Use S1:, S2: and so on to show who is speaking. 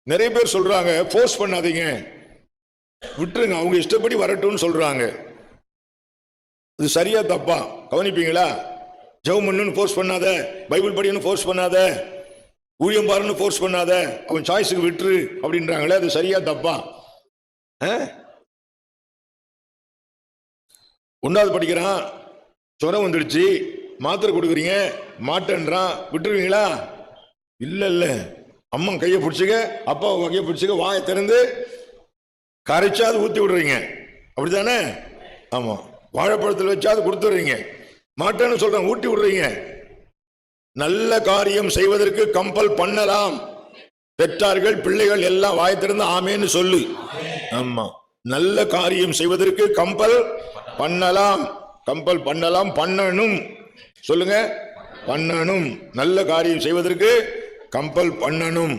S1: நிறைய பேர் சொல்றாங்க ஃபோர்ஸ் பண்ணாதீங்க, விட்டுருங்க, அவங்க இஷ்டப்படி வரட்டும்னு சொல்றாங்க. இது சரியா தப்பா கவனிப்பீங்களா? ஜெபம் பண்ணுன்னு ஃபோர்ஸ் பண்ணாத, பைபிள் படின்னு ஃபோர்ஸ் பண்ணாத, ஊழியம் பாருன்னு ஃபோர்ஸ் பண்ணாத, அவன் சாய்ஸுக்கு விட்டுரு அப்படின்றாங்களே, அது சரியா தப்பா? 1வது படிக்கிறான், சொரம் வந்துடுச்சு, மாத்திரை கொடுக்குறீங்க, மாட்டேன்றான், விட்டுருவீங்களா? இல்ல இல்ல, அம்மா கையை பிடிச்சிக்க, அப்பா கையை பிடிச்சிக்க, வாயை திறந்து கரைச்சாது ஊத்தி விடுறீங்க, அப்படித்தானே? ஆமா, வாழைப்பழத்தில் வச்சாது கொடுத்துடுறீங்க, மாட்டேன்னு சொல்றான், ஊட்டி விடுறீங்க. நல்ல காரியம் செய்வதற்கு கம்பல் பண்ணலாம். பெற்றார்கள் பிள்ளைகள் எல்லாம் வாய் திறந்து ஆமேன்னு சொல்லு. ஆமா, நல்ல காரியம் செய்வதற்கு கம்பல் பண்ணலாம், கம்பல் பண்ணலாம், பண்ணணும். சொல்லுங்க, பண்ணணும். நல்ல காரியம் செய்வதற்கு கம்பல் பண்ணணும்.